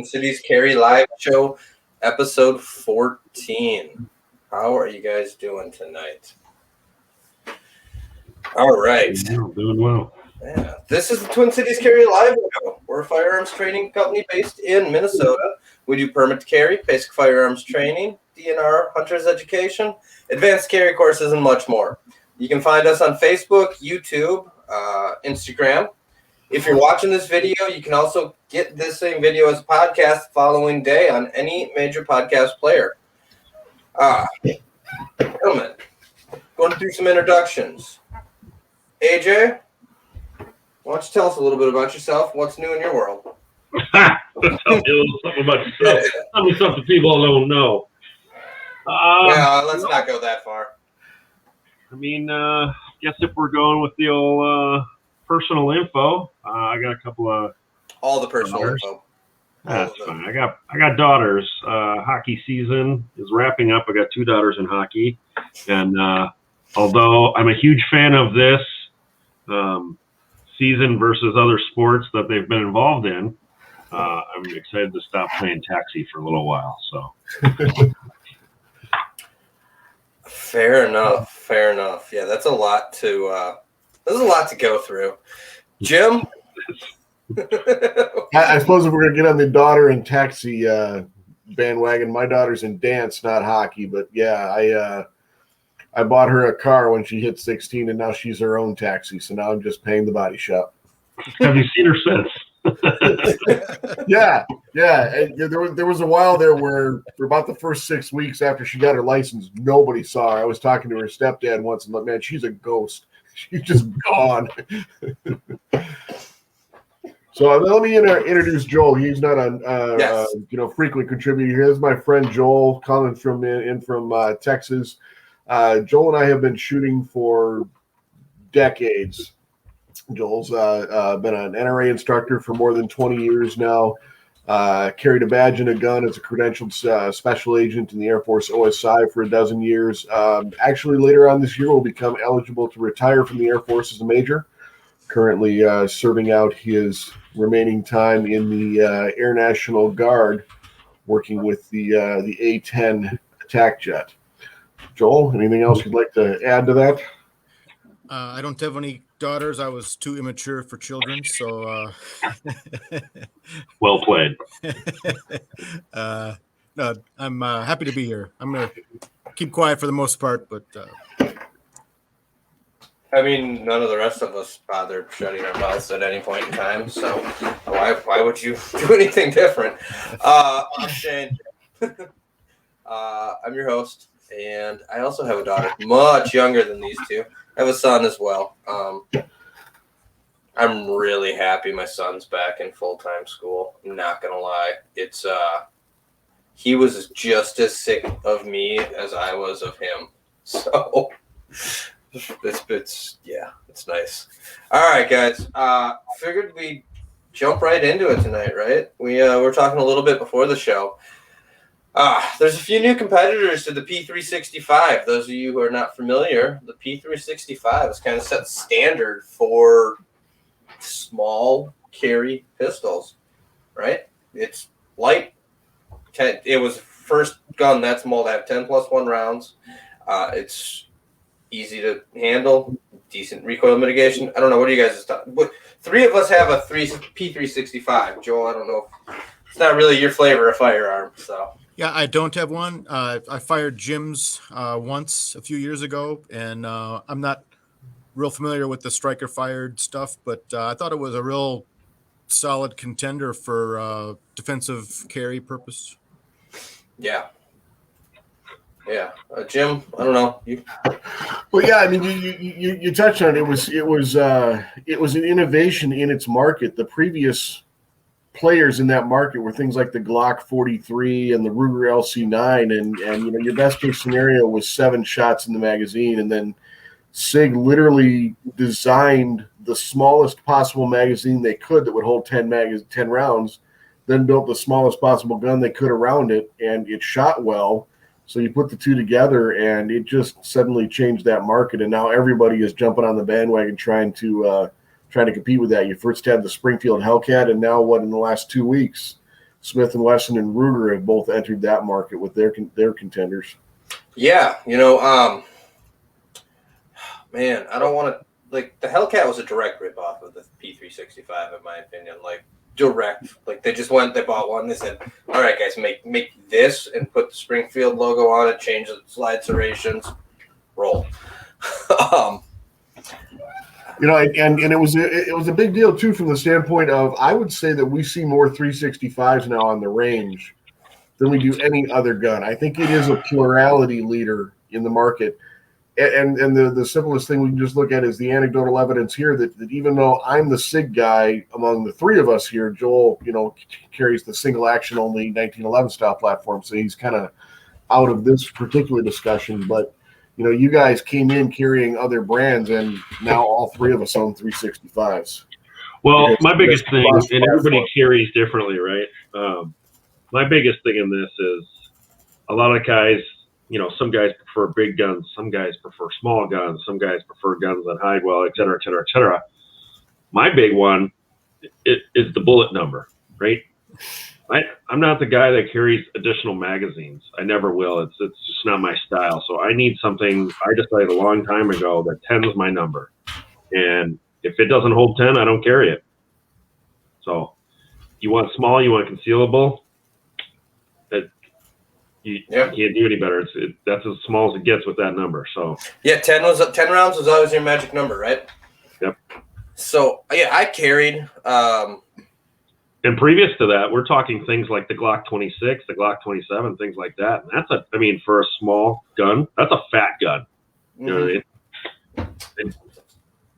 Cities Carry Live Show, episode 14. How are you guys doing tonight? All right. Doing well. Yeah. This is the Twin Cities Carry Live Show. We're a firearms training company based in Minnesota. We do permit to carry, basic firearms training, DNR, hunter's education, advanced carry courses, and much more. You can find us on Facebook, YouTube, Instagram. If you're watching this video, you can also get this same video as a podcast the following day on any major podcast player. Gentlemen, going through some introductions. AJ, why don't you tell us a little bit about yourself? What's new in your world? Tell me a little something about yourself. Tell me something people don't know. Let's not go that far. I mean, guess if we're going with the old personal info, I got a couple of all the personal daughters. info. That's fine. I got daughters. Hockey season is wrapping up. I got 2 daughters in hockey, and although I'm a huge fan of this season versus other sports that they've been involved in, I'm excited to stop playing taxi for a little while. So. Fair enough. Yeah, that's a lot to go through. Jim? I suppose if we're going to get on the daughter and taxi bandwagon, my daughter's in dance, not hockey. But yeah, I bought her a car when she hit 16, and now she's her own taxi. So now I'm just paying the body shop. Have you seen her since? Yeah. There was a while there where for about the first 6 weeks after she got her license, nobody saw her. I was talking to her stepdad once and like, man, she's a ghost. She's just gone. So let me introduce Joel. He's not a frequent contributor. Here's my friend Joel, calling from Texas. Joel and I have been shooting for decades. Joel's been an NRA instructor for more than 20 years now. Carried a badge and a gun as a credentialed special agent in the Air Force OSI for a dozen years. Actually, later on this year, will become eligible to retire from the Air Force as a major. Currently serving out his remaining time in the Air National Guard, working with the A-10 attack jet. Joel, anything else you'd like to add to that? I don't have any daughters. I was too immature for children, so Well played. No, I'm happy to be here. I'm gonna keep quiet for the most part, but I mean, none of the rest of us bothered shutting our mouths at any point in time, so why would you do anything different? I'm Shane. I'm your host, and I also have a daughter, much younger than these two. I have a son as well. I'm really happy my son's back in full-time school. I'm not going to lie. It's he was just as sick of me as I was of him. So it's nice. All right, guys. Figured we'd jump right into it tonight, right? We're talking a little bit before the show. There's a few new competitors to the P365. Those of you who are not familiar, the P365 is kind of set standard for small carry pistols, right? It's light. It was the first gun that small to have 10+1 rounds. It's easy to handle, decent recoil mitigation. I don't know. What do you guys thought? 3 of us have a P365. Joel, I don't know. It's not really your flavor of firearm, so. yeah, I don't have one. I fired Jim's once a few years ago, and I'm not real familiar with the striker fired stuff, but I thought it was a real solid contender for defensive carry purpose. Yeah. Jim, I don't know. Well, yeah, I mean, you touched on it. It was an innovation in its market. The previous players in that market were things like the Glock 43 and the Ruger LC9, and your best case scenario was 7 shots in the magazine, and then SIG literally designed the smallest possible magazine they could that would hold 10 rounds, then built the smallest possible gun they could around it, and it shot well. So you put the two together, and it just suddenly changed that market, and now everybody is jumping on the bandwagon trying to compete with that. You first had the Springfield Hellcat, and now in the last 2 weeks, Smith & Wesson and Ruger have both entered that market with their contenders. Yeah, man, I don't want to, like, the Hellcat was a direct ripoff of the P365, in my opinion. Like, direct. Like, they just went, they bought one, they said, all right, guys, make this and put the Springfield logo on it, change the slide serrations, roll. And it was a big deal too from the standpoint of, I would say that we see more 365s now on the range than we do any other gun. I think it is a plurality leader in the market. And the simplest thing we can just look at is the anecdotal evidence here that even though I'm the SIG guy among the three of us here, Joel, carries the single action only 1911 style platform, so he's kind of out of this particular discussion. But you guys came in carrying other brands, and now all three of us own 365s. Well, my biggest thing, and everybody carries differently, right? My biggest thing in this is a lot of guys, some guys prefer big guns, some guys prefer small guns, some guys prefer guns that hide well, et cetera, et cetera, et cetera. My big one is the bullet number, right? I'm not the guy that carries additional magazines. I never will. It's just not my style. So I need something. I decided a long time ago that 10 is my number. And if it doesn't hold 10, I don't carry it. So you want small, you want concealable. You can't do any better. That's as small as it gets with that number. So yeah, 10 rounds was always your magic number, right? Yep. So yeah, I carried. And previous to that, we're talking things like the Glock 26, the Glock 27, things like that. And for a small gun, that's a fat gun. Mm-hmm. They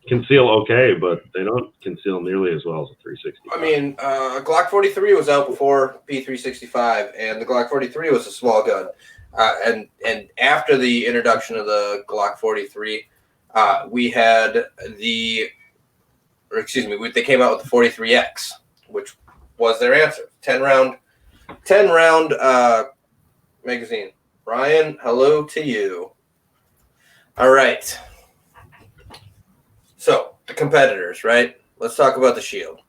conceal okay, but they don't conceal nearly as well as a 360. I mean, Glock 43 was out before P365, and the Glock 43 was a small gun. And after the introduction of the Glock 43, they came out with the 43X, which was their answer. 10 round magazine. Ryan, hello to you. All right. So the competitors, right? Let's talk about the Shield.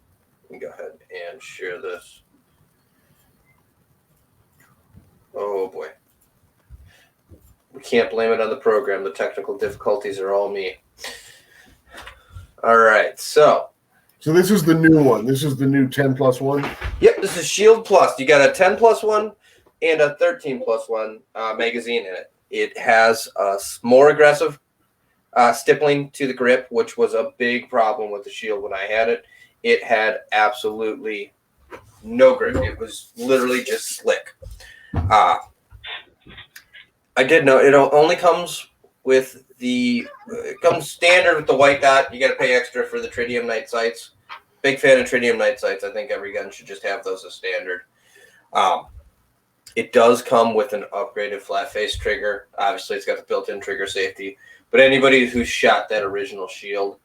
Let me go ahead and share this. Oh boy. We can't blame it on the program. The technical difficulties are all me. All right. So this is the new one. This is the new 10+1. Yep, this is Shield Plus. You got a 10+1 and a 13+1 magazine in it. It has a more aggressive stippling to the grip, which was a big problem with the Shield when I had it. It had absolutely no grip. It was literally just slick. I did know it only comes with it comes standard with the white dot. You got to pay extra for the tritium night sights. Big fan of tritium night sights. I think every gun should just have those as standard. It does come with an upgraded flat face trigger. Obviously, it's got the built-in trigger safety. But anybody who shot that original Shield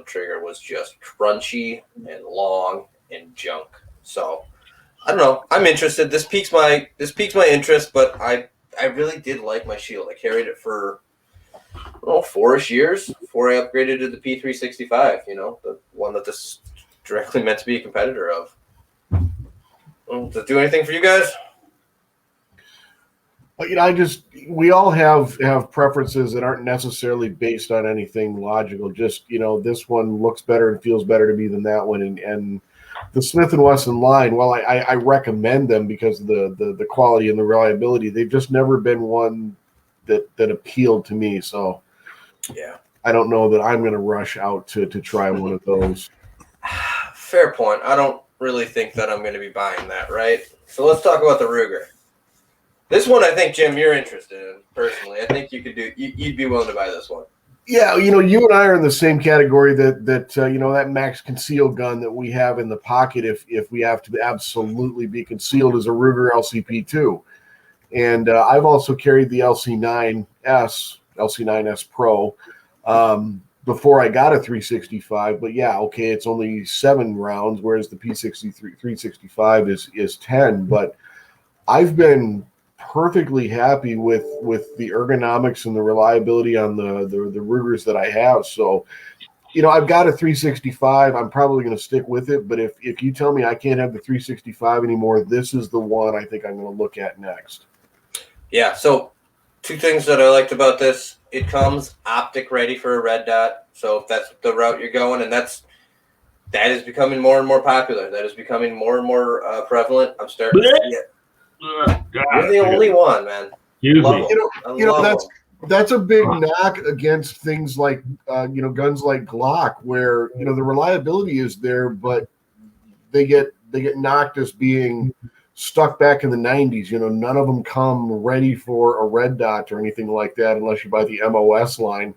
trigger was just crunchy and long and junk. So I don't know. I'm interested. This piques my interest, but I really did like my Shield. I carried it for 4-ish years before I upgraded to the P365. The one that this is directly meant to be a competitor of. Does it do anything for you guys? We all have preferences that aren't necessarily based on anything logical. Just, this one looks better and feels better to me than that one. And the Smith & Wesson line, while I recommend them because of the quality and the reliability, they've just never been one that appealed to me. So yeah, I don't know that I'm going to rush out to try one of those. Fair point. I don't really think that I'm going to be buying that, right? So let's talk about the Ruger. This one, I think, Jim, you're interested in personally. I think you'd be willing to buy this one. Yeah, you and I are in the same category that max conceal gun that we have in the pocket if we have to absolutely be concealed as a Ruger LCP2. And I've also carried the LC9S Pro before I got a 365. But yeah, okay, it's only 7 rounds, whereas the P365 is 10. But I've been perfectly happy with the ergonomics and the reliability on the Rugers that I have. So I've got a 365. I'm probably going to stick with it. But if you tell me I can't have the 365 anymore, this is the one I think I'm going to look at next. Yeah. So 2 things that I liked about this: it comes optic ready for a red dot. So if that's the route you're going, and that is becoming more and more popular. That is becoming more and more prevalent. I'm starting to see it. You're the only one, man. That's a big knock against things like guns like Glock, where the reliability is there, but they get knocked as being stuck back in the 90s. None of them come ready for a red dot or anything like that unless you buy the MOS line.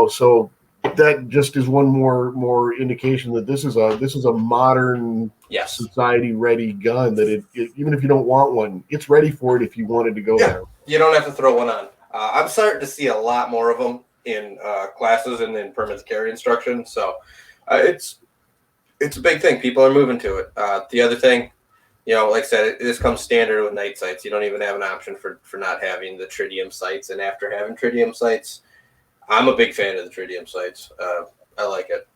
So that just is one more indication that this is a modern society ready gun, that it even if you don't want one, it's ready for it if you wanted to go there. You don't have to throw one on. I'm starting to see a lot more of them in classes and in permits carry instruction. So it's a big thing. People are moving to it. The other thing, like I said, this comes standard with night sights. You don't even have an option for not having the tritium sights. And after having tritium sights, I'm a big fan of the tritium sights. I like it.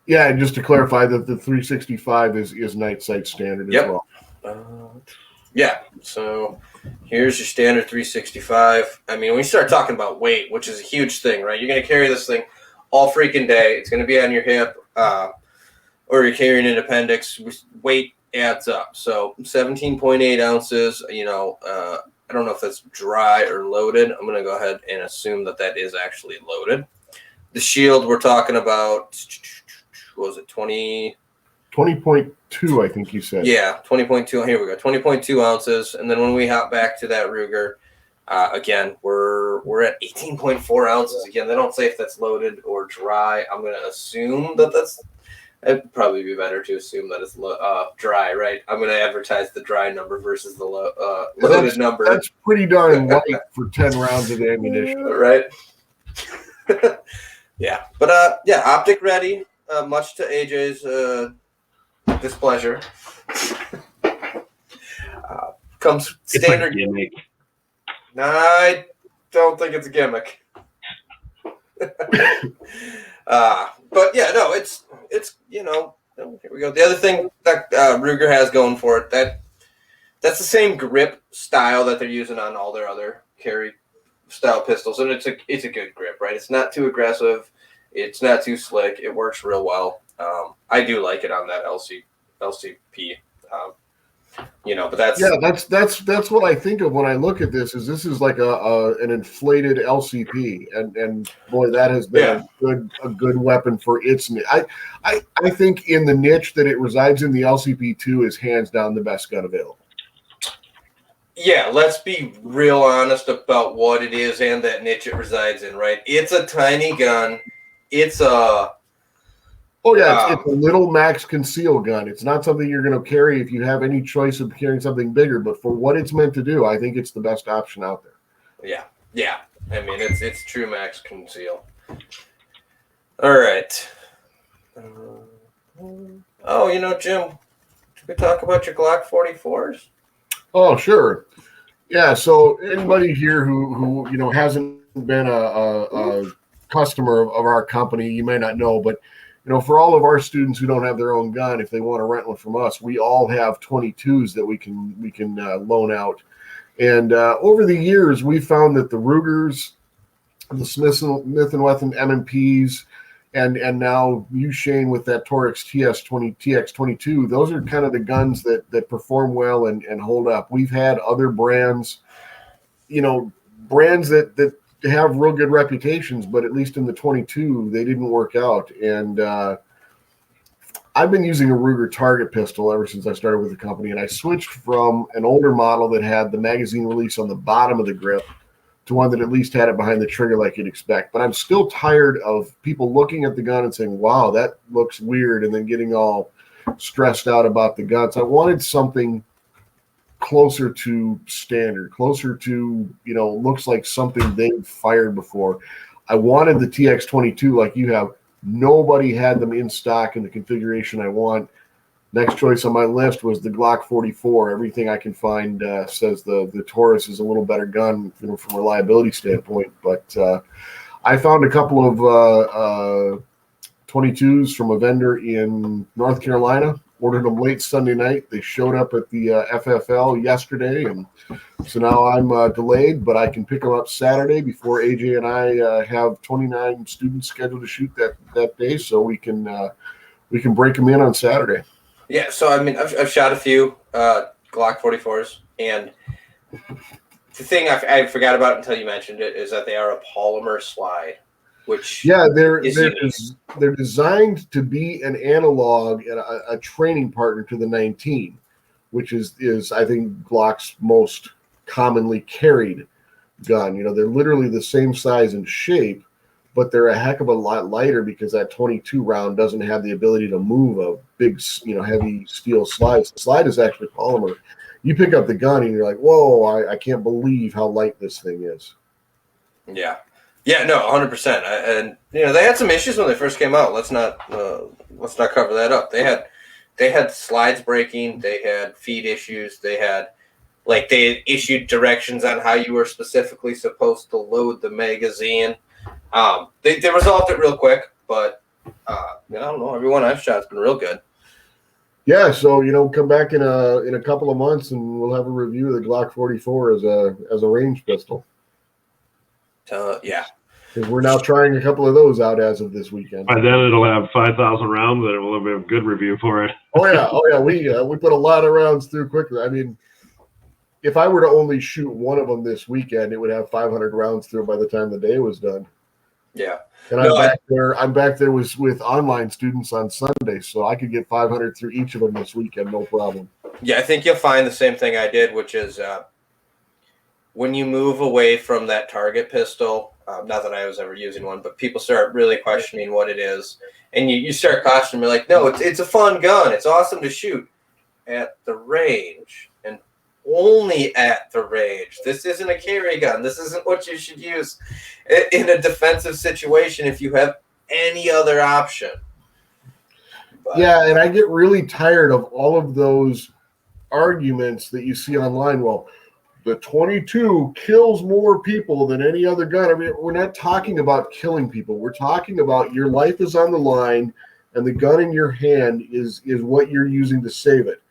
Yeah, and just to clarify that the 365 is night sight standard as well. Yeah, so here's your standard 365. I mean, when you start talking about weight, which is a huge thing, right? You're going to carry this thing all freaking day. It's going to be on your hip, or you're carrying an appendix. Weight adds up. So 17.8 ounces, I don't know if that's dry or loaded. I'm going to go ahead and assume that is actually loaded. The shield we're talking about, what was it, 20.2, I think you said. Yeah, 20.2. Here we go, 20.2 ounces. And then when we hop back to that Ruger, again, we're at 18.4 ounces. Again, they don't say if that's loaded or dry. I'm going to assume it'd probably be better to assume that it's dry, right? I'm going to advertise the dry number versus the loaded number. That's pretty darn light for 10 rounds of ammunition. Right? Yeah. But, optic ready, much to AJ's displeasure. Comes standard. It's a gimmick. Nah, I don't think it's a gimmick. But yeah, no, it's here we go. The other thing that Ruger has going for it, that's the same grip style that they're using on all their other carry style pistols, and it's a good grip, right? It's not too aggressive, it's not too slick, it works real well. I do like it on that LCP. But that's what I think of when I look at this. This is like an inflated LCP, and boy, that has been a good weapon for its niche. I think in the niche that it resides in, the LCP2 is hands down the best gun available. Yeah, let's be real honest about what it is and that niche it resides in, right? It's a tiny gun. It's a it's a little max conceal gun. It's not something you're going to carry if you have any choice of carrying something bigger. But for what it's meant to do, I think it's the best option out there. Yeah. I mean, it's true max conceal. All right. Jim, should we talk about your Glock 44s? Oh, sure. Yeah. So anybody here who hasn't been a customer of our company, you may not know, but for all of our students who don't have their own gun, if they want to rent one from us, we all have 22s that we can loan out. And over the years, we found that the Rugers, the Smith & Wesson M&Ps, and now you, Shane, with that Torx TX22, those are kind of the guns that perform well and hold up. We've had other brands, that have real good reputations, but at least in the 22, they didn't work out. And I've been using a Ruger target pistol ever since I started with the company, and I switched from an older model that had the magazine release on the bottom of the grip to one that at least had it behind the trigger like you'd expect. But I'm still tired of people looking at the gun and saying, wow, that looks weird, and then getting all stressed out about the gun. So I wanted something closer to standard, closer to, looks like something they've fired before. I wanted the TX22 like you have. Nobody had them in stock in the configuration I want. Next choice on my list was the Glock 44. Everything I can find says the Taurus is a little better gun, from a reliability standpoint. But I found a couple of 22s from a vendor in North Carolina. Ordered them late Sunday night. They showed up at the FFL yesterday, and so now I'm delayed, but I can pick them up Saturday before AJ and I have 29 students scheduled to shoot that day, so we can break them in on Saturday. Yeah, so I mean, I've shot a few Glock 44s, and the thing I forgot about until you mentioned it is that they are a polymer slide, which they're designed to be an analog and a training partner to the 19, which is I think Glock's most commonly carried gun. They're literally the same size and shape, but they're a heck of a lot lighter because that 22 round doesn't have the ability to move a big, heavy steel slide. The slide is actually polymer. You pick up the gun and you're like, whoa, I can't believe how light this thing is. Yeah. Yeah, no, 100%. And they had some issues when they first came out. Let's not cover that up. They had slides breaking. They had feed issues. They issued directions on how you were specifically supposed to load the magazine. They resolved it real quick, but I don't know. Everyone I've shot's been real good. Yeah, so come back in a couple of months and we'll have a review of the Glock 44 as a range pistol. Yeah. Because we're now trying a couple of those out as of this weekend. By then it'll have 5,000 rounds, and we'll have a good review for it. Oh yeah. We put a lot of rounds through quickly. I mean, if I were to only shoot one of them this weekend, it would have 500 rounds through by the time the day was done. Yeah. And I'm back there with online students on Sunday, so I could get 500 through each of them this weekend, no problem. Yeah, I think you'll find the same thing I did, which is when you move away from that target pistol, not that I was ever using one, but people start really questioning what it is. And you start cautioning me like, no, it's a fun gun. It's awesome to shoot at the range and only at the range. This isn't a carry gun. This isn't what you should use in a defensive situation if you have any other option. But, yeah, and I get really tired of all of those arguments that you see online. Well, the 22 kills more people than any other gun. I mean, we're not talking about killing people. We're talking about your life is on the line, and the gun in your hand is what you're using to save it.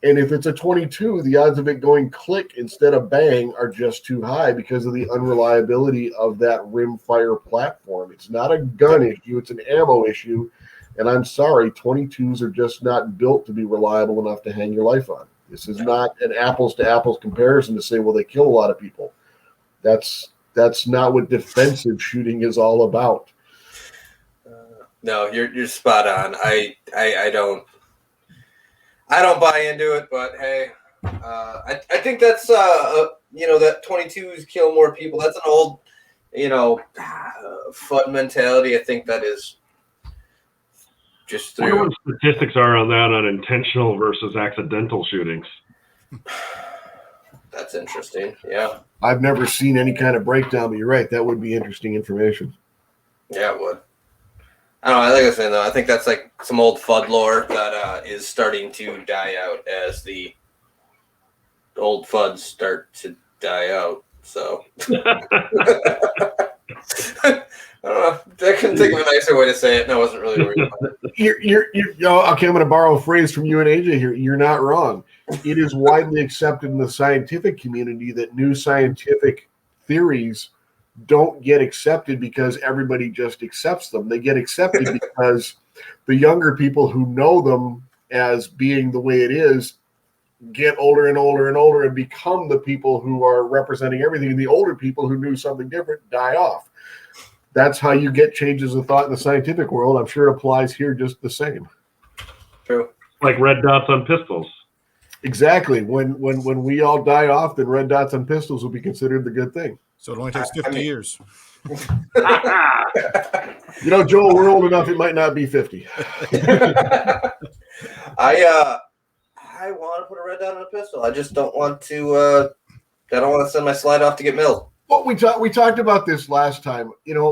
And if it's a 22, the odds of it going click instead of bang are just too high because of the unreliability of that rimfire platform. It's not a gun issue. It's an ammo issue. And I'm sorry, 22s are just not built to be reliable enough to hang your life on. This is not an apples to apples comparison to say, well, they kill a lot of people. That's not what defensive shooting is all about. No, you're spot on. I don't buy into it, but hey, I think that's that 22s kill more people. That's an old FUD mentality. I think that is just I wonder what statistics are on that on intentional versus accidental shootings. That's interesting. Yeah. I've never seen any kind of breakdown, but you're right. That would be interesting information. Yeah, it would. I don't know. Like I was saying, though, I think that's like some old FUD lore that is starting to die out as the old FUDs start to die out. So. I don't know. I couldn't think of a nicer way to say it, and I wasn't really worried about it. Okay, I'm going to borrow a phrase from you and AJ here. You're not wrong. It is widely accepted in the scientific community that new scientific theories don't get accepted because everybody just accepts them. They get accepted because the younger people who know them as being the way it is get older and older and older and become the people who are representing everything. And the older people who knew something different die off. That's how you get changes of thought in the scientific world. I'm sure it applies here just the same. True. Like red dots on pistols. Exactly. When we all die off, then red dots on pistols will be considered the good thing. So it only takes 50 years. Joel, we're old enough. It might not be 50. I want to put a red dot on a pistol. I just don't want to. I don't want to send my slide off to get milled. Well, we talked about this last time.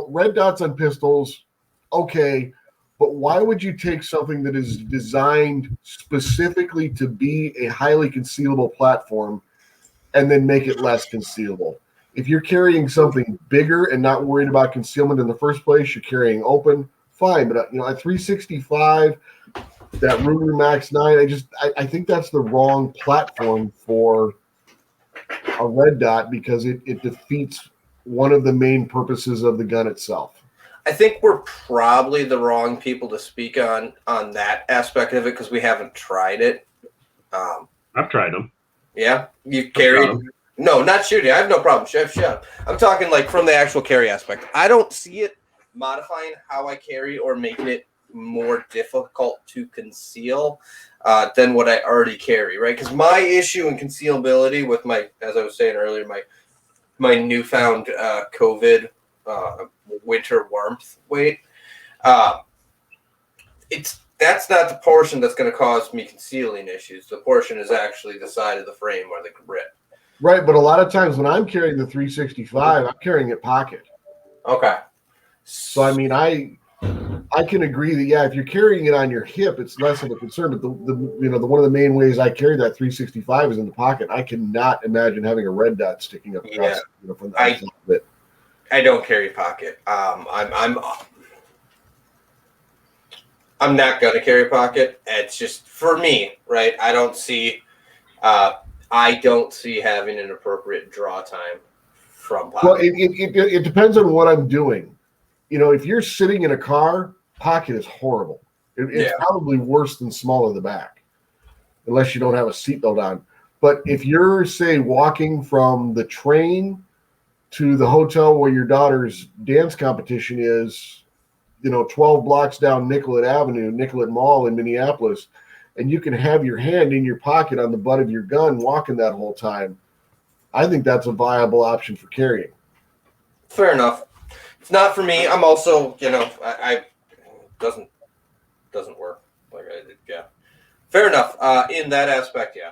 Red dots on pistols, okay, but why would you take something that is designed specifically to be a highly concealable platform and then make it less concealable? If you're carrying something bigger and not worried about concealment in the first place, you're carrying open, fine. But at 365, that Ruger Max 9, I think that's the wrong platform for a red dot because it defeats one of the main purposes of the gun itself. I think we're probably the wrong people to speak on that aspect of it because we haven't tried it. I've tried them. Yeah, you carried. No, not shooting. I have no problem. Chef. I'm talking like from the actual carry aspect. I don't see it modifying how I carry or making it more difficult to conceal than what I already carry, right? Because my issue in concealability with my, as I was saying earlier, my newfound COVID winter warmth weight, that's not the portion that's going to cause me concealing issues. The portion is actually the side of the frame or the grip. Right, but a lot of times when I'm carrying the 365, I'm carrying it pocket. Okay. So I mean, I can agree that if you're carrying it on your hip, it's less of a concern. But the one of the main ways I carry that 365 is in the pocket. I cannot imagine having a red dot sticking up across, from the outside of it. I don't carry pocket. I'm not gonna carry pocket. It's just for me, right? I don't see having an appropriate draw time from pocket. Well, it depends on what I'm doing. If you're sitting in a car, pocket is horrible. It's probably worse than small in the back, unless you don't have a seatbelt on. But if you're, say, walking from the train to the hotel where your daughter's dance competition is, 12 blocks down Nicollet Avenue, Nicollet Mall in Minneapolis, and you can have your hand in your pocket on the butt of your gun walking that whole time, I think that's a viable option for carrying. Fair enough. It's not for me. I'm also, I doesn't work. Fair enough. In that aspect, yeah.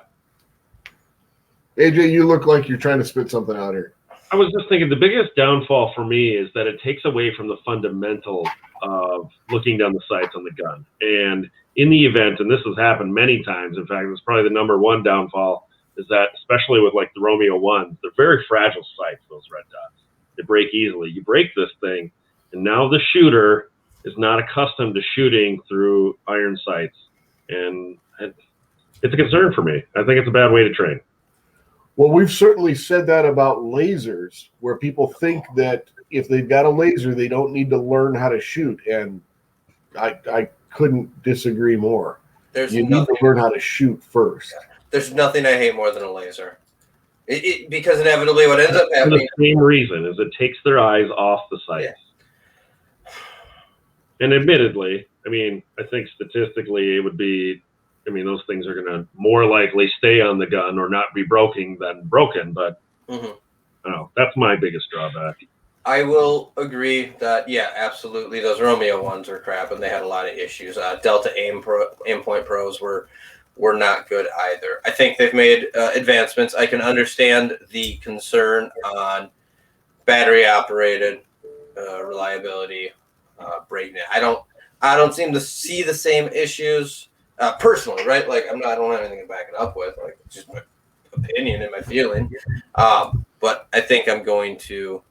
AJ, you look like you're trying to spit something out here. I was just thinking the biggest downfall for me is that it takes away from the fundamental of looking down the sights on the gun. And in the event, and this has happened many times, in fact, it's probably the number one downfall, is that especially with like the Romeo 1s, they're very fragile sights, those red dots. They break easily. You break this thing, and now the shooter is not accustomed to shooting through iron sights. And it's a concern for me. I think it's a bad way to train. Well, we've certainly said that about lasers, where people think that if they've got a laser, they don't need to learn how to shoot. And I couldn't disagree more. You need to learn how to shoot first. There's nothing I hate more than a laser. Because inevitably what ends up happening... For the same reason, is it takes their eyes off the sights. Yeah. And admittedly, I think statistically it would be... those things are going to more likely stay on the gun or not be broken than broken, but I don't know. That's my biggest drawback. I will agree that, absolutely. Those Romeo 1s are crap, and they had a lot of issues. Delta Aimpoint Pros were not good either. I think they've made advancements. I can understand the concern on battery operated reliability, breaking it. I don't seem to see the same issues. Personally, right? Like I don't have anything to back it up with. Like it's just my opinion and my feeling. But I think I'm going to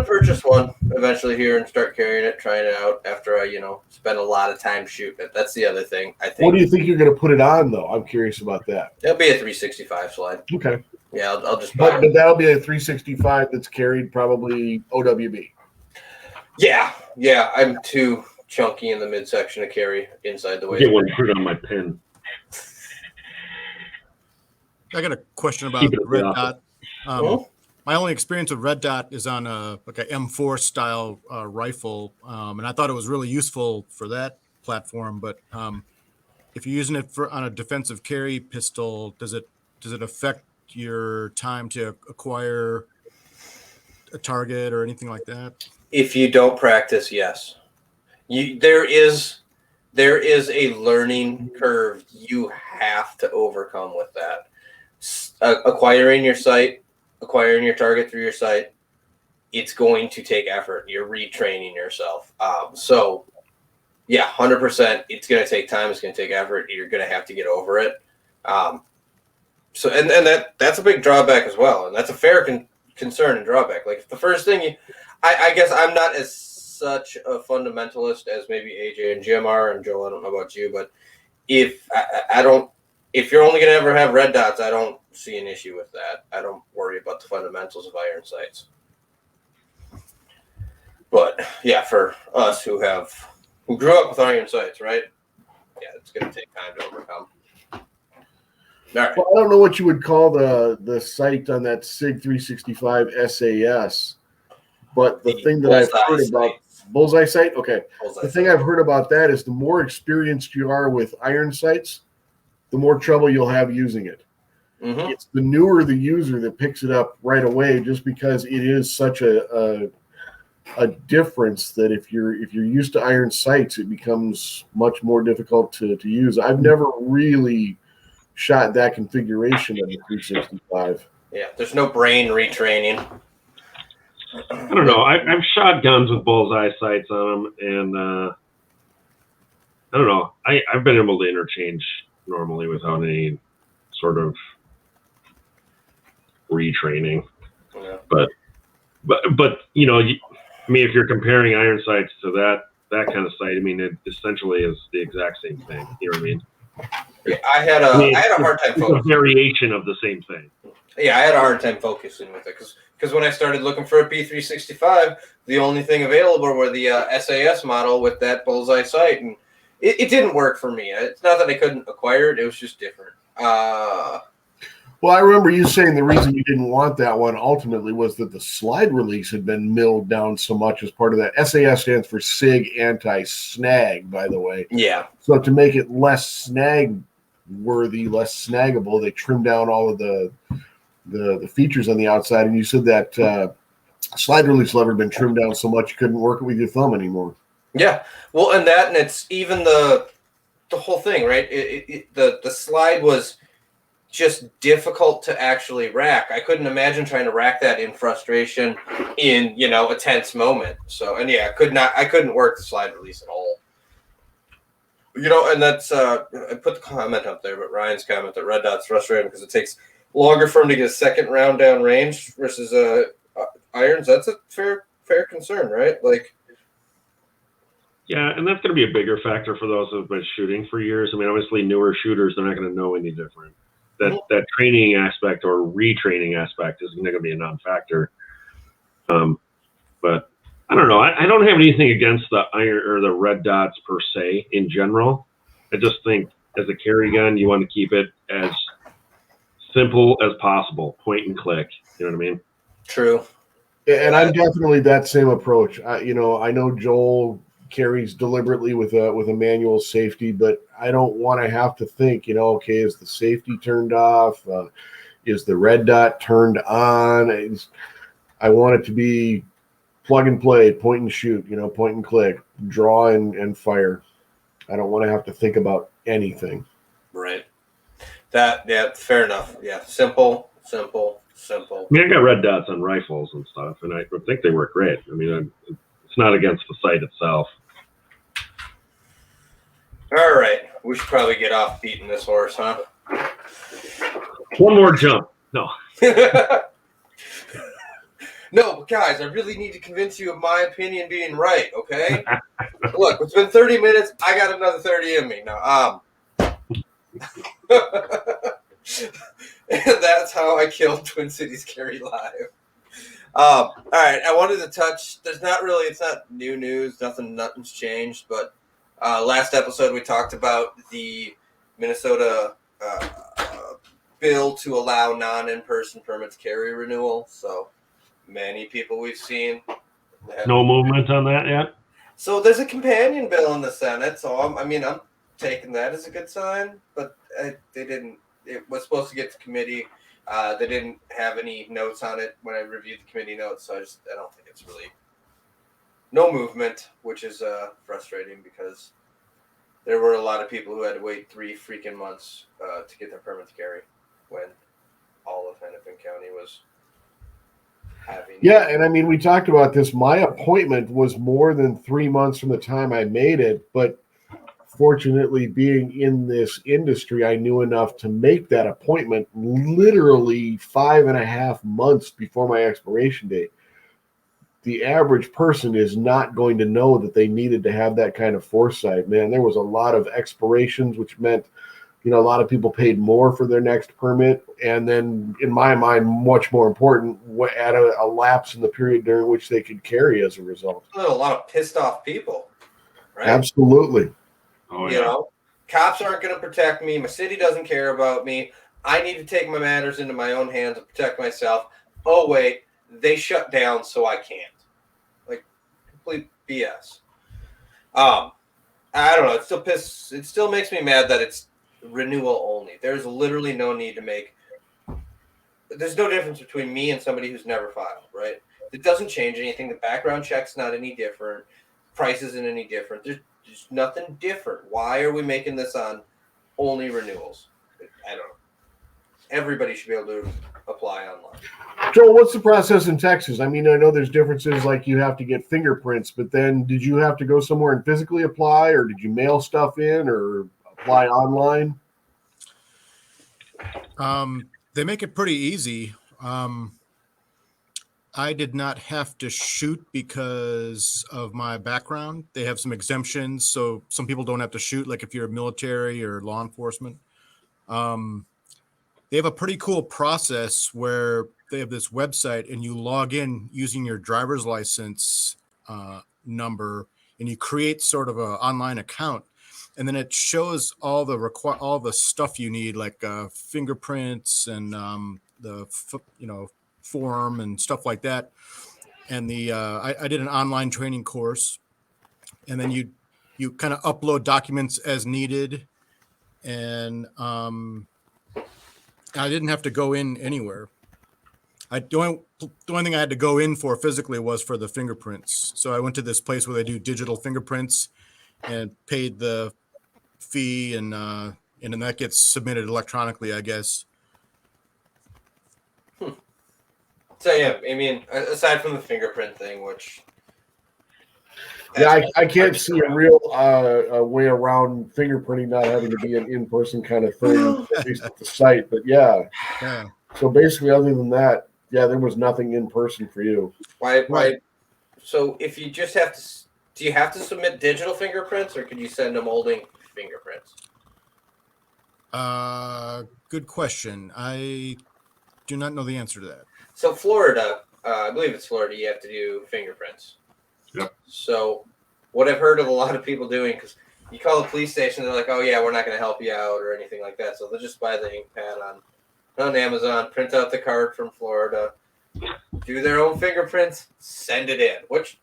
purchase one eventually here and start carrying it, trying it out after I, spend a lot of time shooting it. That's the other thing. I think. What do you think you're going to put it on, though? I'm curious about that. It'll be a 365 slide. Okay. Yeah, I'll just. But that'll be a 365 that's carried probably OWB. Yeah. I'm too chunky in the midsection to carry inside the waist. Get one put on my pin. I got a question about red dot. My only experience with red dot is on a M4 style rifle, and I thought it was really useful for that platform. But if you're using it on a defensive carry pistol, does it affect your time to acquire a target or anything like that? If you don't practice, yes. There is a learning curve you have to overcome with that. Acquiring your sight, acquiring your target through your sight, it's going to take effort. You're retraining yourself. 100%. It's going to take time. It's going to take effort. You're going to have to get over it. So and that's a big drawback as well, and that's a fair concern and drawback. Like if the first thing I guess I'm not as such a fundamentalist as maybe AJ and Jim are, and Joel. I don't know about you, but if I don't, if you're only going to ever have red dots, I don't see an issue with that. I don't worry about the fundamentals of iron sights. But yeah, for us who grew up with iron sights, right? Yeah, it's going to take time to overcome. All right. Well, I don't know what you would call the sight on that SIG 365 SAS, but the thing that I've heard about bullseye sight, okay. The thing I've heard about that is the more experienced you are with iron sights, the more trouble you'll have using it. Mm-hmm. It's the newer the user that picks it up right away, just because it is such a difference that if you're used to iron sights, it becomes much more difficult to use. I've never really shot that configuration of the 365. Yeah, there's no brain retraining. I don't know. I've shot guns with bullseye sights on them, and I don't know. I've been able to interchange normally without any sort of retraining. Yeah. But you know, I mean, if you're comparing iron sights to that kind of sight, I mean, it essentially is the exact same thing. You know what I mean? Yeah, I had a hard time focusing. It's a variation of the same thing. Yeah, I had a hard time focusing with it because when I started looking for a P365, the only thing available were the SAS model with that bullseye sight, and it didn't work for me. It's not that I couldn't acquire it; it was just different. Well, I remember you saying the reason you didn't want that one ultimately was that the slide release had been milled down so much as part of that. SAS stands for SIG anti-snag, by the way. Yeah. So to make it less snag-worthy, less snaggable, they trimmed down all of the features on the outside. And you said that slide release lever had been trimmed down so much you couldn't work it with your thumb anymore. Yeah. Well, and it's even the whole thing, right? The slide was just difficult to actually rack. I couldn't imagine trying to rack that in frustration in, a tense moment. So, and yeah, I couldn't work the slide release at all. And that's, I put the comment up there, but Ryan's comment that red dot's frustrating because it takes longer for him to get a second round down range versus irons. That's a fair concern, right? Like, yeah, and that's going to be a bigger factor for those who have been shooting for years. I mean, obviously, newer shooters, they're not going to know any different. That training aspect or retraining aspect is going to be a non-factor. But I don't know. I don't have anything against the iron or the red dots per se in general. I just think as a carry gun, you want to keep it as simple as possible, point and click. You know what I mean? True. And I'm definitely that same approach. I know Joel carries deliberately with a manual safety, but I don't want to have to think, okay, is the safety turned off? Is the red dot turned on? I want it to be plug and play, point and shoot, point and click, draw and fire. I don't want to have to think about anything. Right. Fair enough. Yeah. Simple. I mean, I got red dots on rifles and stuff, and I think they work great. I mean, it's not against the sight itself. All right. We should probably get off beating this horse, huh? One more jump. No. No, guys, I really need to convince you of my opinion being right, okay? Look, it's been 30 minutes. I got another 30 in me. Now, and that's how I killed Twin Cities Carry Live. All right, I wanted to touch. It's not new news. Nothing's changed. But last episode we talked about the Minnesota bill to allow non-in-person permits carry renewal. So many people we've seen. No movement on that yet. So there's a companion bill in the Senate. So I'm taking that as a good sign. But they didn't. It was supposed to get to committee. They didn't have any notes on it when I reviewed the committee notes, so I don't think it's really no movement, which is frustrating because there were a lot of people who had to wait 3 freaking months to get their permit to carry when all of Hennepin County was having. Yeah, and I mean, we talked about this. My appointment was more than 3 months from the time I made it, but fortunately, being in this industry, I knew enough to make that appointment literally 5.5 months before my expiration date. The average person is not going to know that they needed to have that kind of foresight. Man, there was a lot of expirations, which meant, a lot of people paid more for their next permit. And then, in my mind, much more important, at a lapse in the period during which they could carry as a result. A lot of pissed off people, right? Absolutely. Oh, You know, cops aren't going to protect me. My city doesn't care about me. I need to take my matters into my own hands and protect myself. Oh, wait, they shut down, so I can't. Like, complete BS. I don't know. It still makes me mad that it's renewal only. There's literally no need to make. There's no difference between me and somebody who's never filed, right? It doesn't change anything. The background check's not any different. Price isn't any different. There's nothing different. Why are we making this on only renewals? I don't know. Everybody should be able to apply online. Joel, what's the process in Texas? I mean, I know there's differences, like you have to get fingerprints, but then did you have to go somewhere and physically apply, or did you mail stuff in, or apply online? They make it pretty easy. I did not have to shoot because of my background. They have some exemptions, so some people don't have to shoot, like if you're military or law enforcement. They have a pretty cool process where they have this website and you log in using your driver's license number, and you create sort of an online account, and then it shows all the stuff you need, like fingerprints and the form and stuff like that. And I did an online training course, and then you kind of upload documents as needed, and I didn't have to go in anywhere. The only thing I had to go in for physically was for the fingerprints. So I went to this place where they do digital fingerprints and paid the fee, and then that gets submitted electronically, I guess. So yeah, I mean, aside from the fingerprint thing, which yeah, I can't see a real way around fingerprinting not having to be an in-person kind of thing, at least at the site. But yeah. So basically, other than that, yeah, there was nothing in person for you. Why? So if you just have to, do you have to submit digital fingerprints, or could you send them molding fingerprints? Good question. I do not know the answer to that. So Florida, I believe it's Florida, you have to do fingerprints. Yep. So what I've heard of a lot of people doing, because you call the police station, they're like, oh yeah, we're not going to help you out or anything like that. So they'll just buy the ink pad on Amazon, print out the card from Florida, do their own fingerprints, send it in, which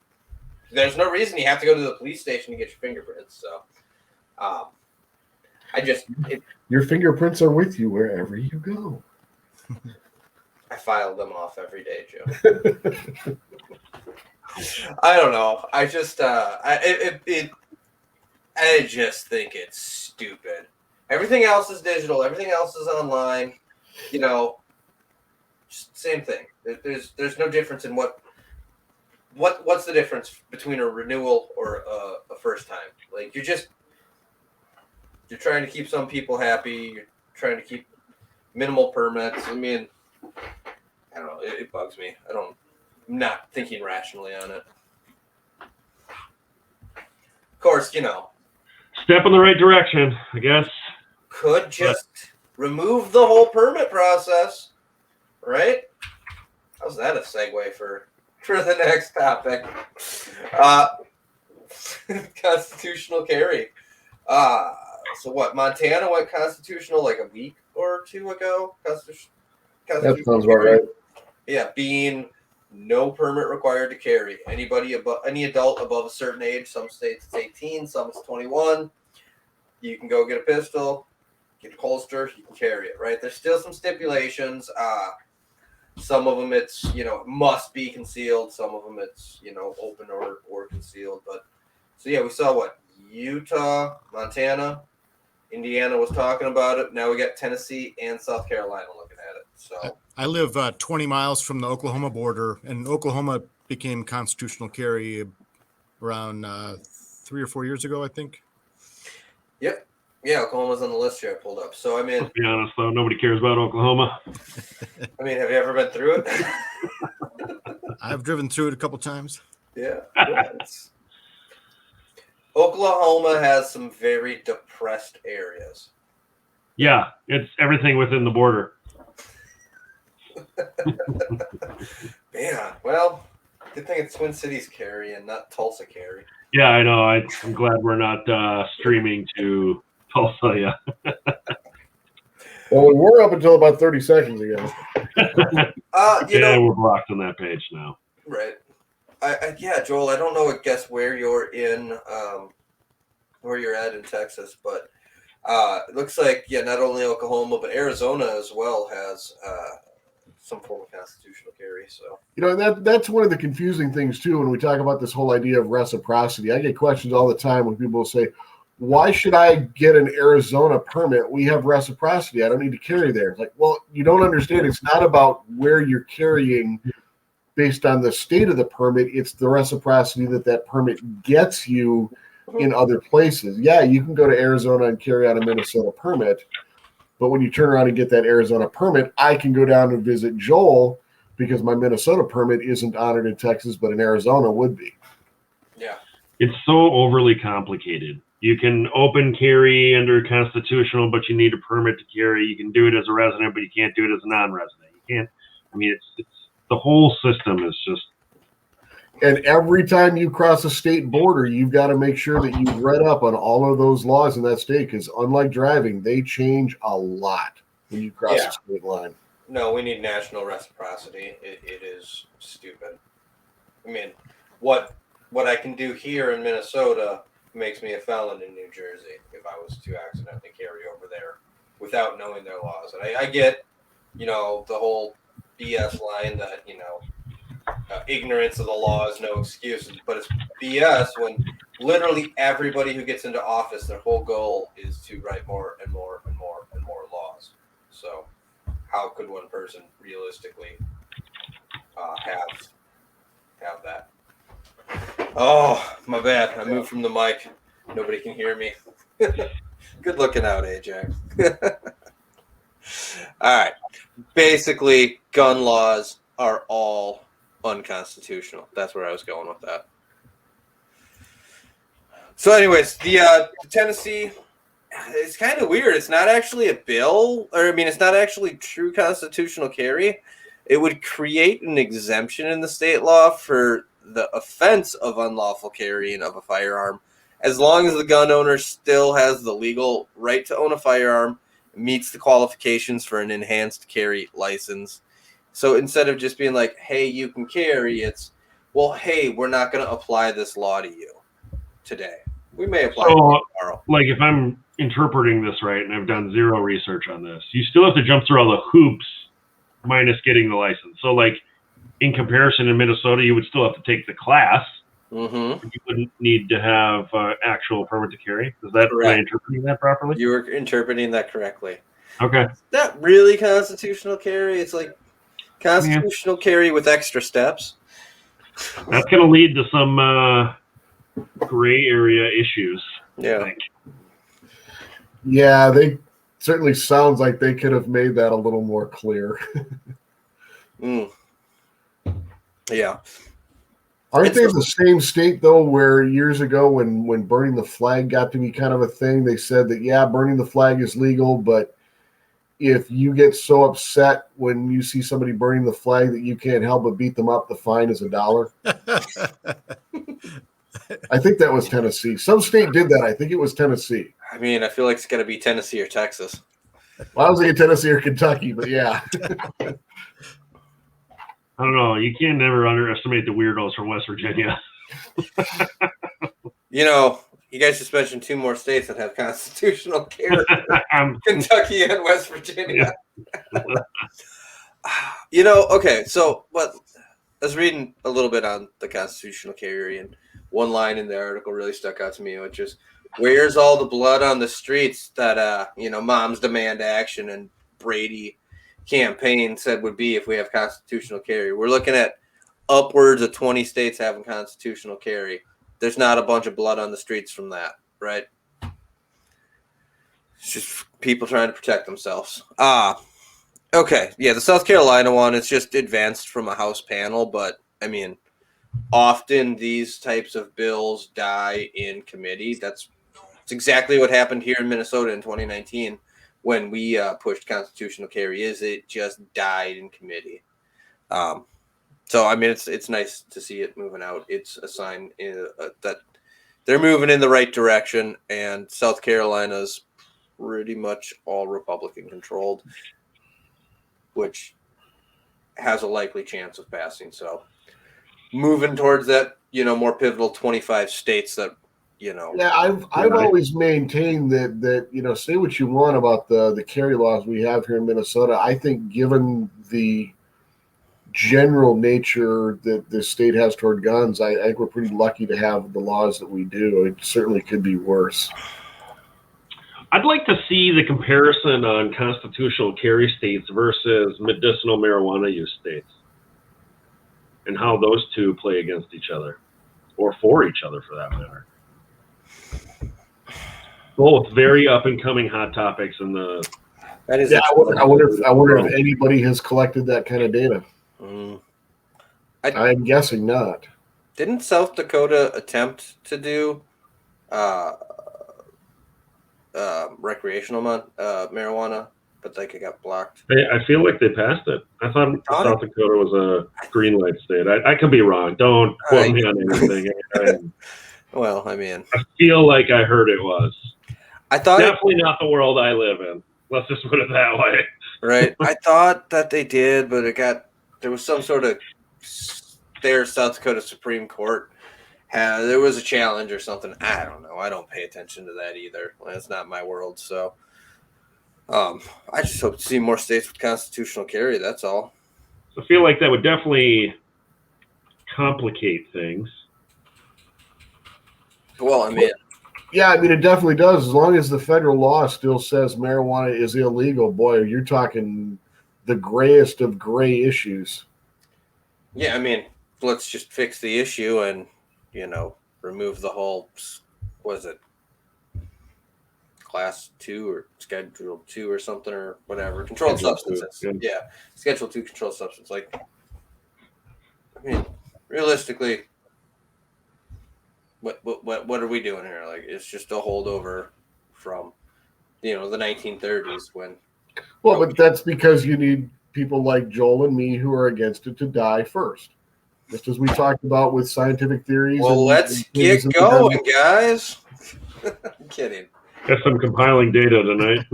there's no reason you have to go to the police station to get your fingerprints. So your fingerprints are with you wherever you go. I file them off every day, Joe. I don't know. I just I just think it's stupid. Everything else is digital. Everything else is online. Just same thing. There's no difference in what's the difference between a renewal or a first time. Like you're trying to keep some people happy. You're trying to keep minimal permits. I mean, I don't know. It bugs me. I'm not thinking rationally on it. Of course, step in the right direction, I guess. Could just remove the whole permit process, right? How's that a segue for the next topic? Constitutional carry. So what? Montana went constitutional like a week or two ago. That sounds about right. Yeah, being no permit required to carry. Any adult above a certain age. Some states it's 18, some it's 21. You can go get a pistol, get a holster, you can carry it, right? There's still some stipulations. Some of them it's, must be concealed. Some of them it's, open or concealed. But so yeah, we saw what? Utah, Montana, Indiana was talking about it. Now we got Tennessee and South Carolina looking at it. So I live 20 miles from the Oklahoma border, and Oklahoma became constitutional carry around 3 or 4 years ago, I think. Yep. Yeah, Oklahoma's on the list here. I pulled up. So I mean, Let's be honest, though, nobody cares about Oklahoma. have you ever been through it? I've driven through it a couple times. Yeah. Oklahoma has some very depressed areas. Yeah, it's everything within the border. Yeah. Well, good thing it's Twin Cities Cary and not Tulsa Cary. Yeah, I know. I'm glad we're not streaming to Tulsa. Yeah. Well, we were up until about 30 seconds ago. We're blocked on that page now. Right. Joel, I don't know, where you're in, where you're at in Texas, but it looks like, not only Oklahoma, but Arizona as well has some form of constitutional carry. So, that's one of the confusing things, too, when we talk about this whole idea of reciprocity. I get questions all the time when people say, why should I get an Arizona permit? We have reciprocity. I don't need to carry there. It's like, well, you don't understand. It's not about where you're carrying based on the state of the permit. It's the reciprocity that permit gets you in other places. Yeah, you can go to Arizona and carry out a Minnesota permit, but when you turn around and get that Arizona permit, I can go down and visit Joel because my Minnesota permit isn't honored in Texas, but in Arizona would be. Yeah. It's so overly complicated. You can open carry under constitutional, but you need a permit to carry. You can do it as a resident, but you can't do it as a non-resident. You can't. I mean, it's the whole system is just. And every time you cross a state border, you've got to make sure that you've read up on all of those laws in that state, because unlike driving, they change a lot when you cross a state line. No, we need national reciprocity. It is stupid. I mean, what I can do here in Minnesota makes me a felon in New Jersey if I was to accidentally carry over there without knowing their laws. And I get, the whole BS line that, ignorance of the law is no excuse, but it's BS when literally everybody who gets into office, their whole goal is to write more and more and more and more laws. So how could one person realistically have that? Oh, my bad. I moved from the mic. Nobody can hear me. Good looking out, AJ. All right. Basically, gun laws are all unconstitutional. That's where I was going with that. So anyways, the Tennessee, it's kind of weird. It's not actually a bill, it's not actually true constitutional carry. It would create an exemption in the state law for the offense of unlawful carrying of a firearm, as long as the gun owner still has the legal right to own a firearm, meets the qualifications for an enhanced carry license. So instead of just being like, hey, you can carry, it's, well, hey, we're not going to apply this law to you today. We may apply it tomorrow. Like, if I'm interpreting this right, and I've done zero research on this, you still have to jump through all the hoops minus getting the license. So, like, in comparison in Minnesota, you would still have to take the class. Mm-hmm. You wouldn't need to have actual permit to carry. Am I interpreting that properly? You were interpreting that correctly. Okay. Is that really constitutional carry? It's like constitutional carry with extra steps. That's going to lead to some gray area issues. Yeah. I think. Yeah, they certainly sounds like they could have made that a little more clear. Yeah. Aren't they the same state, though, where years ago when burning the flag got to be kind of a thing, they said that, yeah, burning the flag is legal, but if you get so upset when you see somebody burning the flag that you can't help but beat them up, the fine is $1? I think that was Tennessee. Some state did that. I think it was Tennessee. I mean, I feel like it's got to be Tennessee or Texas. Well, I was thinking Tennessee or Kentucky, but yeah. I don't know. You can never underestimate the weirdos from West Virginia. You guys just mentioned two more states that have constitutional carry. Kentucky and West Virginia. Okay, so I was reading a little bit on the constitutional carry, and one line in the article really stuck out to me, which is, where's all the blood on the streets that, Moms Demand Action and Brady campaign said would be if we have constitutional carry? We're looking at upwards of 20 states having constitutional carry. There's not a bunch of blood on the streets from that, right? It's just people trying to protect themselves. Okay. Yeah, the South Carolina one, it's just advanced from a House panel, but I mean, often these types of bills die in committee. That's exactly what happened here in Minnesota in 2019 when we pushed constitutional carry. It just died in committee. So I mean, it's nice to see it moving out. It's a sign that they're moving in the right direction, and South Carolina's pretty much all Republican controlled, which has a likely chance of passing. So moving towards that, more pivotal 25 states that, Yeah, I've always maintained that say what you want about the carry laws we have here in Minnesota. I think given the general nature that the state has toward guns, I think we're pretty lucky to have the laws that we do. It certainly could be worse. I'd like to see the comparison on constitutional carry states versus medicinal marijuana use states and how those two play against each other or for each other for that matter. Both very up and coming hot topics in the. That is. Yeah, I wonder if anybody has collected that kind of data. I'm guessing not. Didn't South Dakota attempt to do recreational marijuana, but it got blocked? I feel like they passed it. I thought South Dakota was a green light state. I could be wrong. Don't quote me on anything. Well, I mean, I feel like I heard it was. I thought definitely not the world I live in. Let's just put it that way. Right. I thought that they did, but there was some sort of South Dakota Supreme Court. There was a challenge or something. I don't know. I don't pay attention to that either. That's not my world. So, I just hope to see more states with constitutional carry. That's all. I feel like that would definitely complicate things. Well, I mean, yeah, it definitely does. As long as the federal law still says marijuana is illegal, boy, you're talking the grayest of gray issues. Yeah, I mean, let's just fix the issue and, remove the whole, was it Class 2 or Schedule 2 or something or whatever. Controlled substances. Yeah, Schedule 2 controlled substance. Realistically, what are we doing here? It's just a holdover from, the 1930s when. Well, but that's because you need people like Joel and me who are against it to die first. Just as we talked about with scientific theories. Well, let's get going, guys. I'm kidding. Got some compiling data tonight.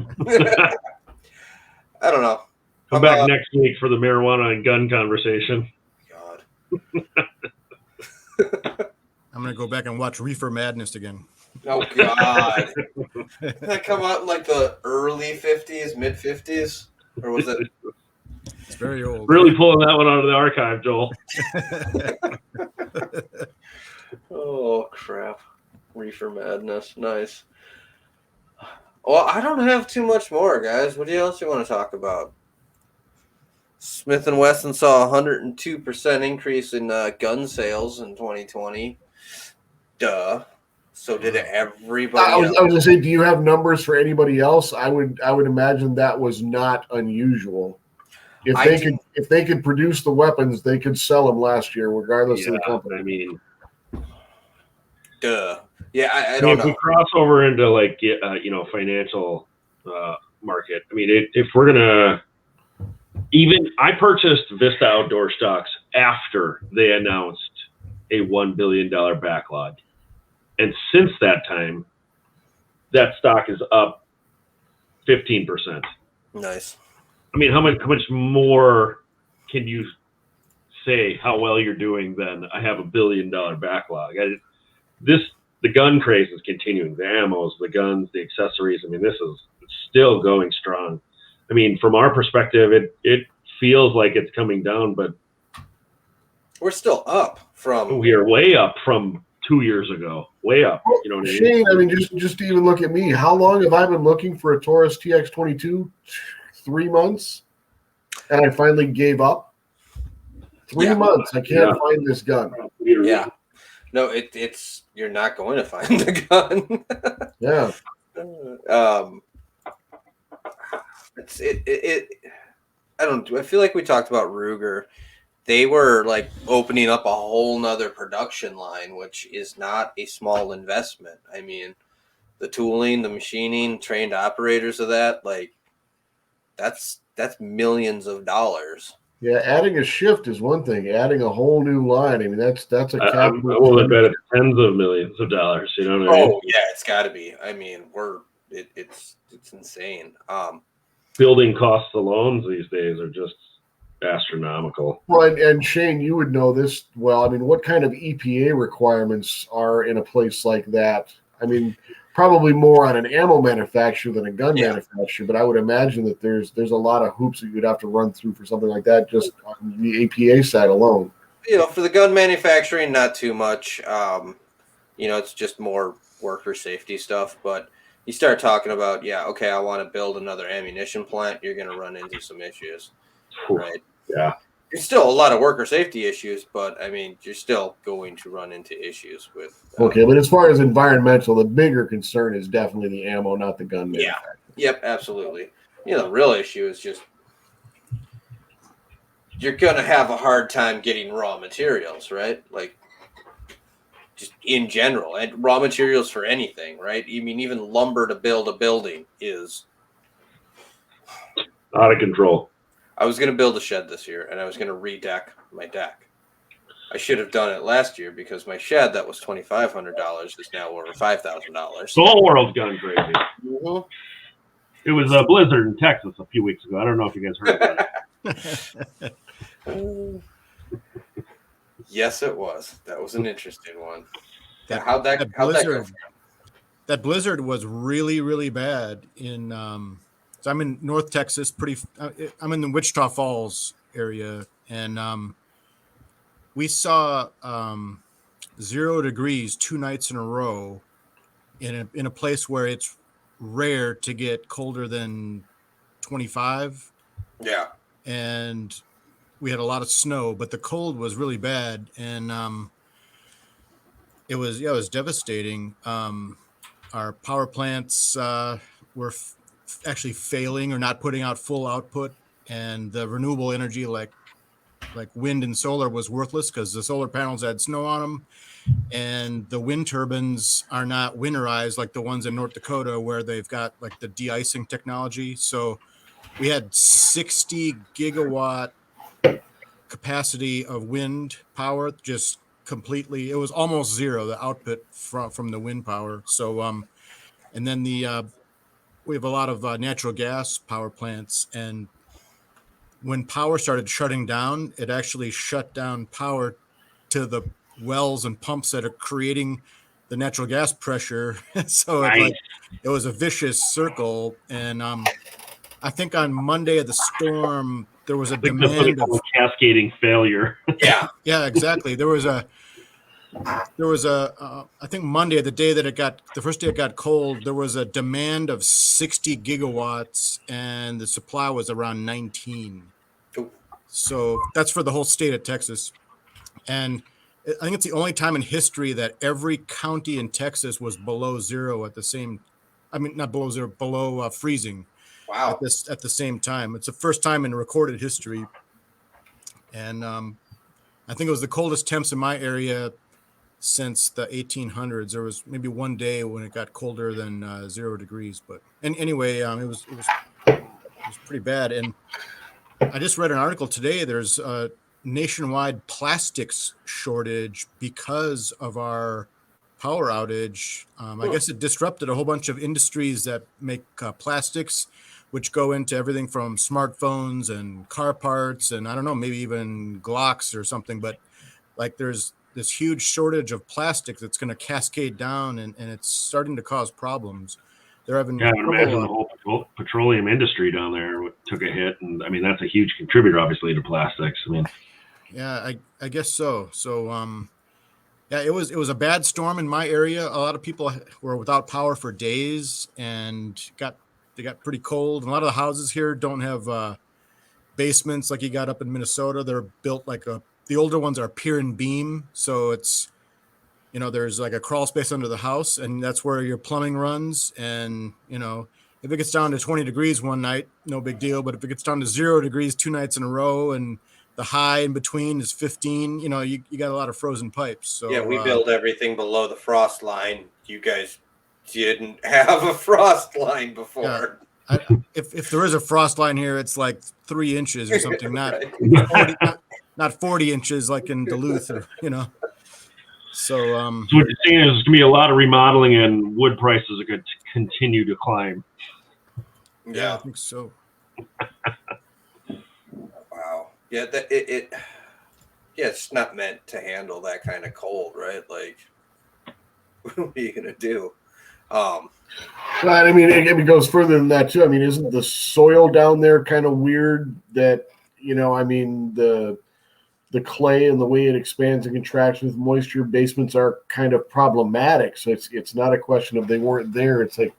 I don't know. Come back next week for the marijuana and gun conversation. God. I'm going to go back and watch Reefer Madness again. Oh, God. Did that come out in the early 50s, mid 50s? Or was it? It's very old. Really pulling that one out of the archive, Joel. Oh, crap. Reefer Madness. Nice. Well, I don't have too much more, guys. What else do you want to talk about? Smith & Wesson saw a 102% increase in gun sales in 2020. Duh. So did everybody else. I was going to say, do you have numbers for anybody else? I would imagine that was not unusual. If they could produce the weapons, they could sell them last year, regardless of the company. Duh. Yeah, I don't know. If we cross over into financial market, if we're gonna I purchased Vista Outdoor stocks after they announced a $1 billion backlog, and since that time, that stock is up 15%. Nice. How much more can you say how well you're doing than I have $1 billion backlog? The gun craze is continuing. The ammos, the guns, the accessories. This is still going strong. From our perspective, it feels like it's coming down, but we're still up from. We are way up from 2 years ago. Way up. You know what I mean? Shane, just to even look at me. How long have I been looking for a Taurus TX22? 3 months, and I finally gave up. 3 months. I can't find this gun. Yeah. No, it's you're not going to find the gun. Yeah. I feel like we talked about Ruger. They were like opening up a whole nother production line, which is not a small investment. I mean, the tooling, the machining, trained operators of that, like that's millions of dollars. Yeah, adding a shift is one thing. Adding a whole new line, I mean, that's a I'm capital. willing to bet it's tens of millions of dollars. You know what I mean? Oh yeah, it's got to be. I mean, it's insane. Building costs alone these days are just astronomical. Well, and Shane, you would know this well. I mean, what kind of EPA requirements are in a place like that? I mean, probably more on an ammo manufacturer than a gun manufacturer, but I would imagine that there's a lot of hoops that you'd have to run through for something like that just on the EPA side alone. For the gun manufacturing, not too much. It's just more worker safety stuff. But you start talking about, okay, I want to build another ammunition plant. You're going to run into some issues, right? Yeah. There's still a lot of worker safety issues, but I mean, you're still going to run into issues with. Okay, but as far as environmental, the bigger concern is definitely the ammo, not the gun manufacturer. Yep, absolutely. The real issue is just you're going to have a hard time getting raw materials, right? Like, just in general, and raw materials for anything, right? I mean, even lumber to build a building is out of control. I was going to build a shed this year, and I was going to redeck my deck. I should have done it last year because my shed that was $2,500 is now over $5,000. The whole world's gone crazy. Mm-hmm. It was a blizzard in Texas a few weeks ago. I don't know if you guys heard about it. Yes, it was. That was an interesting one. That blizzard was really, really bad in. So I'm in North Texas. I'm in the Wichita Falls area, and we saw 0 degrees 2 nights in a row in a place where it's rare to get colder than 25. Yeah, and we had a lot of snow, but the cold was really bad, and it was devastating. Our power plants were actually failing or not putting out full output, and the renewable energy like wind and solar was worthless because the solar panels had snow on them, and the wind turbines are not winterized like the ones in North Dakota where they've got like the de-icing technology. So we had 60 gigawatt capacity of wind power, just completely. It was almost zero, the output from the wind power. So and then we have a lot of natural gas power plants, and when power started shutting down, it actually shut down power to the wells and pumps that are creating the natural gas pressure. So Nice. It was a vicious circle. And I think on Monday of the storm, there was a demand of cascading failure. Yeah, exactly. There was a I think Monday, the first day it got cold, there was a demand of 60 gigawatts and the supply was around 19. So that's for the whole state of Texas. And I think it's the only time in history that every county in Texas was below zero at the same, not below zero, below freezing. Wow. At the same time. It's the first time in recorded history. And I think it was the coldest temps in my area since the 1800s. There was maybe one day when it got colder than 0 degrees. But anyway, it was pretty bad. And I just read an article today. There's a nationwide plastics shortage because of our power outage. I guess it disrupted a whole bunch of industries that make plastics, which go into everything from smartphones and car parts, and I don't know, maybe even Glocks or something. But like, there's this huge shortage of plastic that's going to cascade down, and it's starting to cause problems. They're having I would imagine the whole petroleum industry down there took a hit, and I mean that's a huge contributor, obviously, to plastics. I mean, yeah, I guess so. So, yeah, it was a bad storm in my area. A lot of people were without power for days, and they got pretty cold. And a lot of the houses here don't have basements like you got up in Minnesota. They're built like the older ones are pier and beam, so it's there's like a crawl space under the house, and that's where your plumbing runs. And if it gets down to 20 degrees one night, no big deal. But if it gets down to 0 degrees 2 nights in a row and the high in between is 15, you got a lot of frozen pipes. So yeah, we build everything below the frost line. You guys didn't have a frost line before. If there is a frost line here, it's like 3 inches or something, not Right. 40, not 40 inches like in Duluth, or So, So what you're saying is there's gonna be a lot of remodeling, and wood prices are going to continue to climb. yeah, I think so. Wow. Yeah, it's not meant to handle that kind of cold, right? Like, what are you gonna do? But I mean, it goes further than that too. I mean, isn't the soil down there kind of weird? That I mean, the clay and the way it expands and contracts with moisture, basements are kind of problematic. So it's not a question of they weren't there. It's like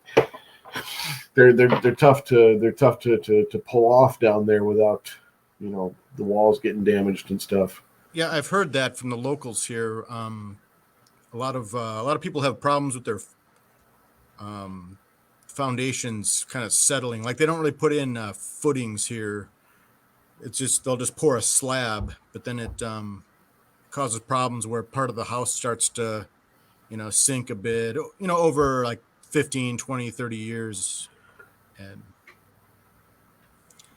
they're tough to pull off down there without the walls getting damaged and stuff. Yeah, I've heard that from the locals here. A lot of people have problems with their foundations kind of settling. Like they don't really put in footings here. It's just they'll just pour a slab, but then it causes problems where part of the house starts to sink a bit, over like 15, 20, 30 years, and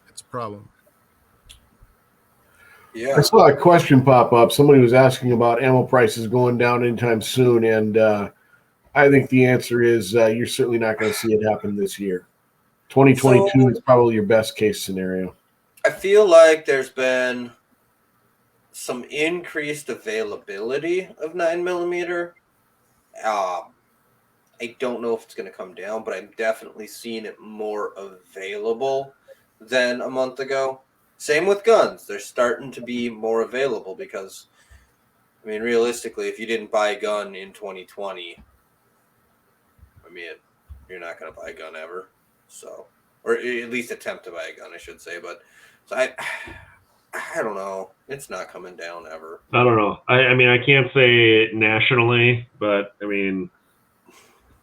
it's a problem. Yeah. I saw a question pop up. Somebody was asking about ammo prices going down anytime soon, and I think the answer is you're certainly not going to see it happen this year. 2022 is probably your best case scenario. I feel like there's been some increased availability of 9mm. I don't know if it's going to come down, but I'm definitely seeing it more available than a month ago. Same with guns. They're starting to be more available because, I mean, realistically, if you didn't buy a gun in 2020, I mean, you're not going to buy a gun ever. So, or at least attempt to buy a gun, I should say. But so I don't know. It's not coming down ever. I don't know. I mean, I can't say nationally, but I mean,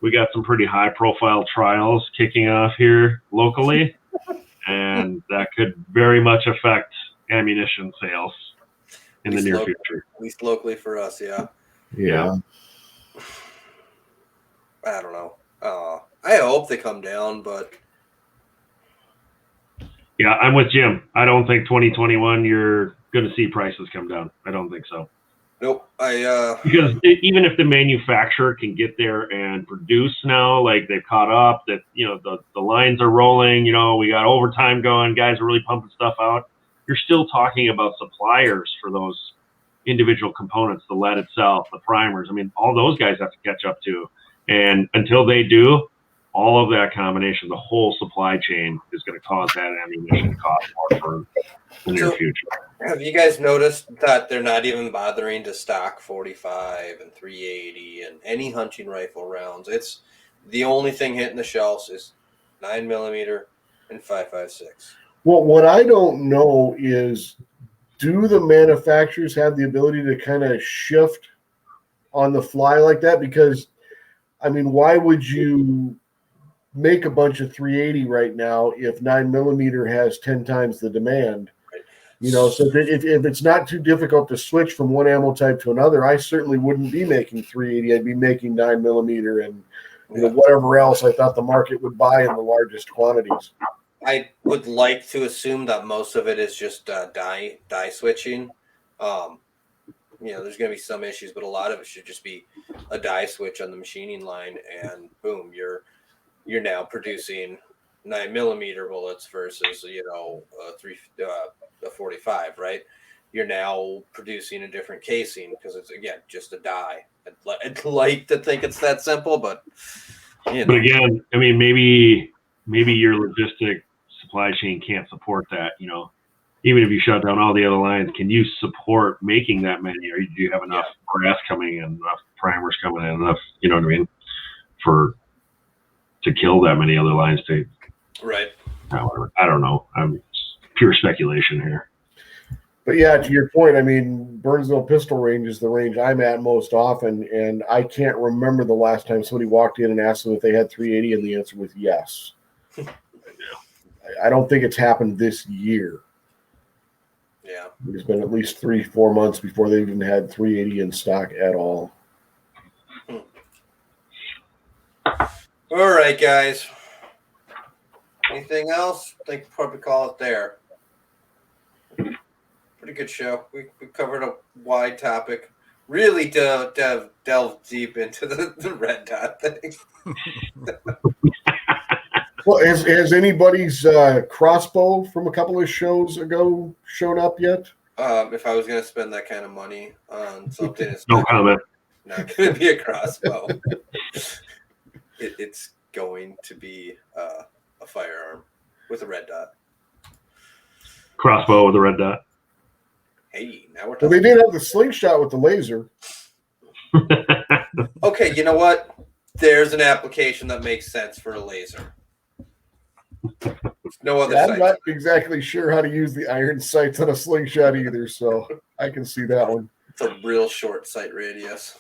we got some pretty high-profile trials kicking off here locally, and that could very much affect ammunition sales in the near future. At least locally for us, yeah. Yeah. I don't know. I hope they come down, but yeah, I'm with Jim. I don't think 2021 you're going to see prices come down. I don't think so. Nope. Because even if the manufacturer can get there and produce now, like they've caught up, that the lines are rolling, we got overtime going, guys are really pumping stuff out. You're still talking about suppliers for those individual components, the lead itself, the primers. I mean, all those guys have to catch up to. And until they do, all of that combination, the whole supply chain is going to cause that ammunition to cost more for the near future. Have you guys noticed that they're not even bothering to stock 45 and 380 and any hunting rifle rounds? It's the only thing hitting the shelves is 9mm and 5.56. Well, what I don't know is, do the manufacturers have the ability to kind of shift on the fly like that? Because, I mean, why would you make a bunch of 380 right now if 9mm has 10 times the demand? So if it's not too difficult to switch from one ammo type to another, I certainly wouldn't be making 380. I'd be making 9mm and whatever else I thought the market would buy in the largest quantities. I would like to assume that most of it is just die switching. There's going to be some issues, but a lot of it should just be a die switch on the machining line, and boom, you're now producing 9mm bullets versus a 45, right? You're now producing a different casing because it's again just a die. I'd like to think it's that simple, but But again, I mean, maybe your logistic supply chain can't support that. Even if you shut down all the other lines, can you support making that many? Or do you have enough brass coming in, enough primers coming in, enough, you know what I mean, to kill that many other lines to? Right. I don't know. I'm pure speculation here. But yeah, to your point, I mean, Burnsville Pistol Range is the range I'm at most often, and I can't remember the last time somebody walked in and asked them if they had 380, and the answer was yes. I don't think it's happened this year. Yeah. It's been at least 3-4 months before they even had 380 in stock at all. All right, guys. Anything else? I think we'll probably call it there. Pretty good show. We covered a wide topic. Really delve deep into the red dot thing. Well, has anybody's crossbow from a couple of shows ago shown up yet? If I was going to spend that kind of money on something, it's No comment. not going to be a crossbow. It's going to be a firearm with a red dot. Crossbow with a red dot. Hey, now we're Well, talking. they did have the slingshot with the laser. Okay, you know what? There's an application that makes sense for a laser. No other Yeah, I'm sights. not exactly sure how to use the iron sights on a slingshot either, so I can see that one. It's a real short sight radius.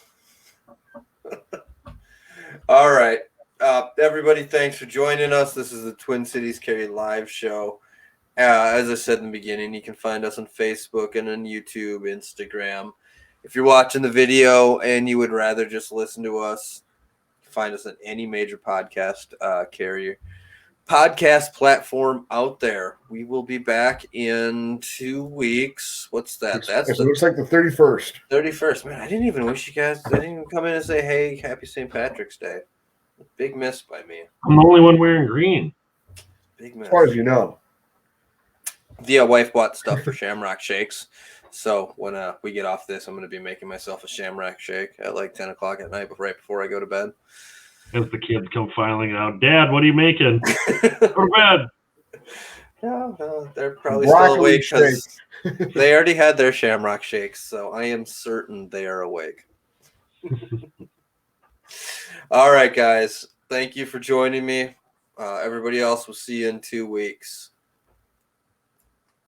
All right. Everybody, thanks for joining us. This is the Twin Cities Carry live show. As I said in the beginning, you can find us on Facebook and on YouTube, Instagram. If you're watching the video and you would rather just listen to us, find us on any major podcast carrier. Podcast platform out there. We will be back in 2 weeks. What's that? It looks like the 31st. 31st. Man, I didn't even wish you guys. I didn't even come in and say, hey, happy St. Patrick's Day. Big miss by me. I'm the only one wearing green. Big miss. As far as you know. The wife bought stuff for Shamrock Shakes. So when we get off this, I'm going to be making myself a Shamrock Shake at like 10 o'clock at night right before I go to bed. As the kids come filing out, Dad, what are you making? Go to bed. No, they're probably Broccoli still awake because they already had their Shamrock Shakes. So I am certain they are awake. All right, guys. Thank you for joining me. Everybody else, we'll see you in 2 weeks.